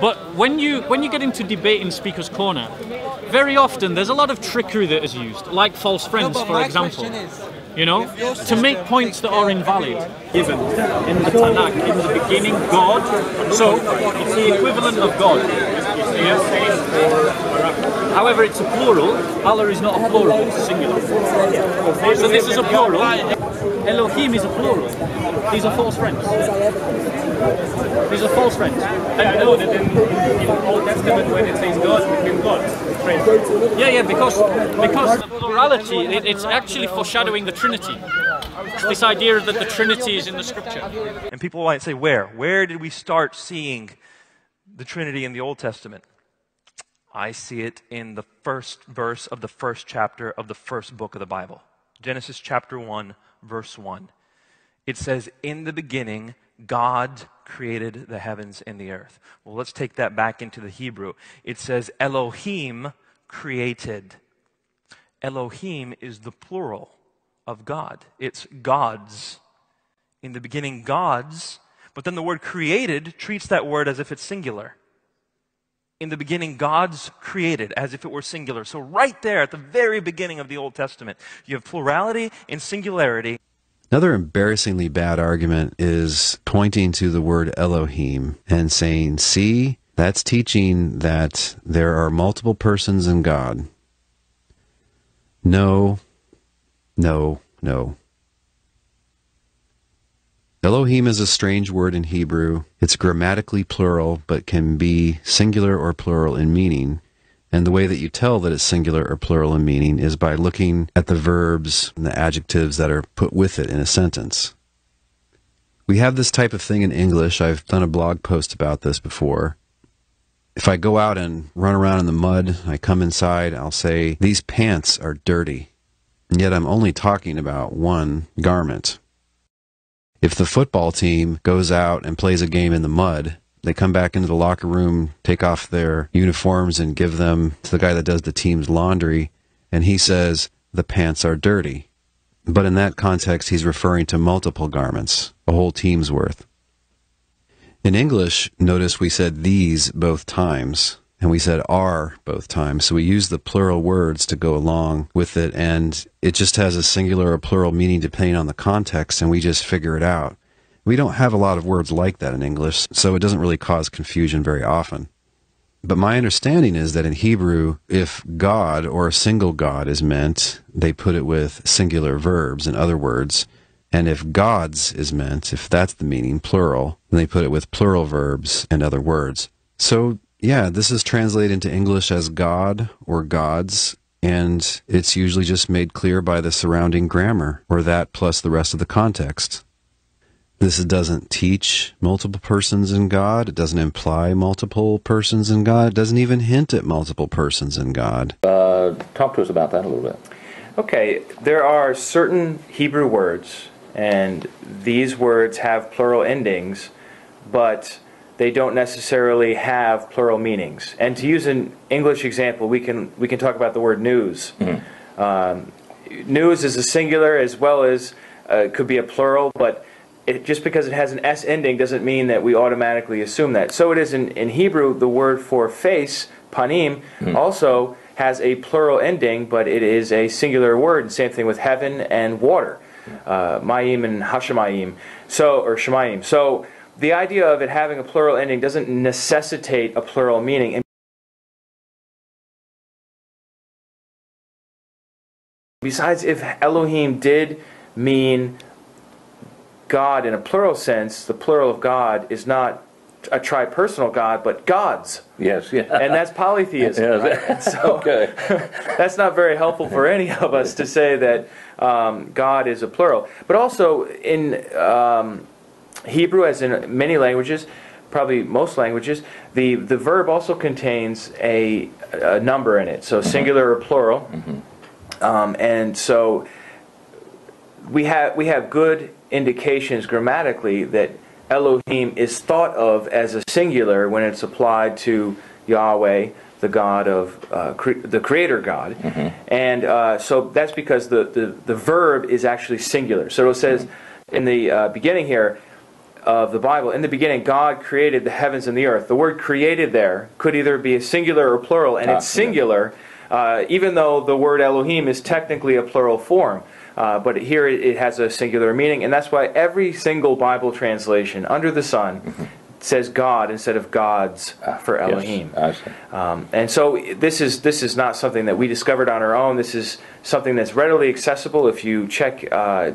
But when you get into debate in Speaker's Corner, very often there's a lot of trickery that is used, like false friends, for example. You know, to make points that are invalid. Given in the Tanakh, in the beginning, God. So it's the equivalent of God. However, it's a plural. Allah is not a plural, it's a singular. So this is a plural. Elohim is a plural. These are false friends. These are false friends. I know that in the Old Testament when it says God, it means God. Friends. Yeah, because the plurality, it's actually foreshadowing the Trinity. This idea that the Trinity is in the Scripture. And people might say, where? Where did we start seeing the Trinity in the Old Testament? I see it in the first verse of the first chapter of the first book of the Bible. Genesis chapter 1, verse 1. It says, in the beginning, God created the heavens and the earth. Well, let's take that back into the Hebrew. It says, Elohim created. Elohim is the plural of God. It's gods. In the beginning, gods. But then the word created treats that word as if it's singular. In the beginning, gods created, as if it were singular. So right there at the very beginning of the Old Testament, you have plurality and singularity. Another embarrassingly bad argument is pointing to the word Elohim and saying, see, that's teaching that there are multiple persons in God. No, no, no. Elohim is a strange word in Hebrew. It's grammatically plural, but can be singular or plural in meaning. And the way that you tell that it's singular or plural in meaning is by looking at the verbs and the adjectives that are put with it in a sentence. We have this type of thing in English. I've done a blog post about this before. If I go out and run around in the mud, I come inside, I'll say, these pants are dirty. And yet I'm only talking about one garment. If the football team goes out and plays a game in the mud, they come back into the locker room, take off their uniforms and give them to the guy that does the team's laundry, and he says, the pants are dirty. But in that context, he's referring to multiple garments, a whole team's worth. In English, notice we said these both times, and we said are both times, so we use the plural words to go along with it, and it just has a singular or plural meaning depending on the context, and we just figure it out. We don't have a lot of words like that in English, so it doesn't really cause confusion very often. But my understanding is that in Hebrew, if God or a single God is meant, they put it with singular verbs, in other words, and if gods is meant, if that's the meaning, plural, then they put it with plural verbs and other words. So, yeah, this is translated into English as God or gods, and it's usually just made clear by the surrounding grammar, or that plus the rest of the context. This doesn't teach multiple persons in God. It doesn't imply multiple persons in God. It doesn't even hint at multiple persons in God. Talk to us about that a little bit. Okay, there are certain Hebrew words, and these words have plural endings, but they don't necessarily have plural meanings. And to use an English example, we can talk about the word news. Mm-hmm. News is a singular as well as could be a plural, but just because it has an S ending doesn't mean that we automatically assume that. So it is in Hebrew, the word for face, panim, also has a plural ending, but it is a singular word. Same thing with heaven and water, mayim and hashemayim, or shemayim. So the idea of it having a plural ending doesn't necessitate a plural meaning. And besides, if Elohim did mean God in a plural sense, the plural of God is not a tripersonal God, but gods. Yes, yeah. And that's polytheism. Yes. Right? So okay. That's not very helpful for any of us to say that God is a plural. But also in Hebrew, as in many languages, probably most languages, the verb also contains a number in it, so singular or plural. Mm-hmm. And so we have good indications grammatically that Elohim is thought of as a singular when it's applied to Yahweh, the God of the Creator God, mm-hmm. And so that's because the verb is actually singular. So it says in the beginning here, of the Bible. In the beginning, God created the heavens and the earth. The word created there could either be a singular or plural, and it's singular, even though the word Elohim is technically a plural form. But here it has a singular meaning, and that's why every single Bible translation under the sun says God instead of gods for Elohim. Yes, I see. And so this is not something that we discovered on our own. This is something that's readily accessible if you check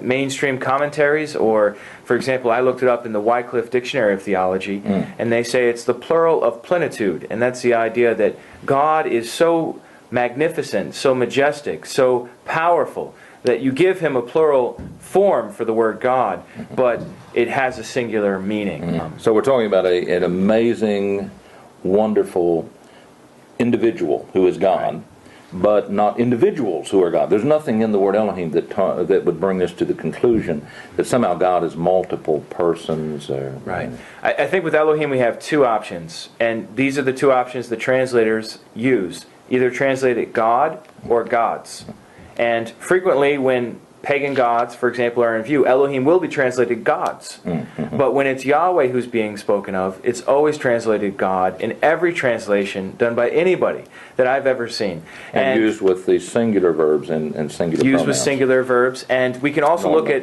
mainstream commentaries, or, for example, I looked it up in the Wycliffe Dictionary of Theology, and they say it's the plural of plenitude, and that's the idea that God is so magnificent, so majestic, so powerful, that you give him a plural form for the word God, but it has a singular meaning. So we're talking about an amazing, wonderful individual who is God, but not individuals who are God. There's nothing in the word Elohim that would bring us to the conclusion that somehow God is multiple persons. Right. I think with Elohim we have two options, and these are the two options the translators use. Either translate it God or gods. And frequently when pagan gods, for example, are in view, Elohim will be translated gods. But when it's Yahweh who's being spoken of, it's always translated God in every translation done by anybody that I've ever seen. And used with the singular verbs and singular pronouns. Used with singular verbs. And we can also look at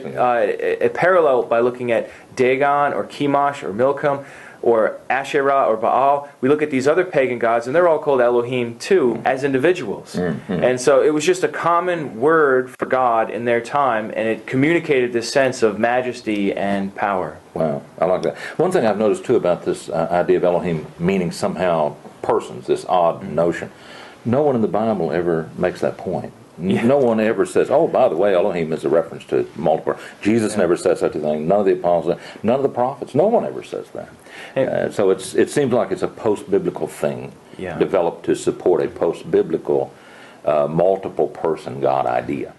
a parallel by looking at Dagon or Chemosh or Milcom, or Asherah or Baal. We look at these other pagan gods, and they're all called Elohim too, as individuals. And so it was just a common word for God in their time, and it communicated this sense of majesty and power. Wow, I like that. One thing I've noticed too about this idea of Elohim meaning somehow persons, this odd notion, no one in the Bible ever makes that point. No one ever says, oh, by the way, Elohim is a reference to multiple. Jesus never says such a thing. None of the apostles, none of the prophets. No one ever says that. So it seems like it's a post-biblical thing developed to support a post-biblical multiple-person God idea.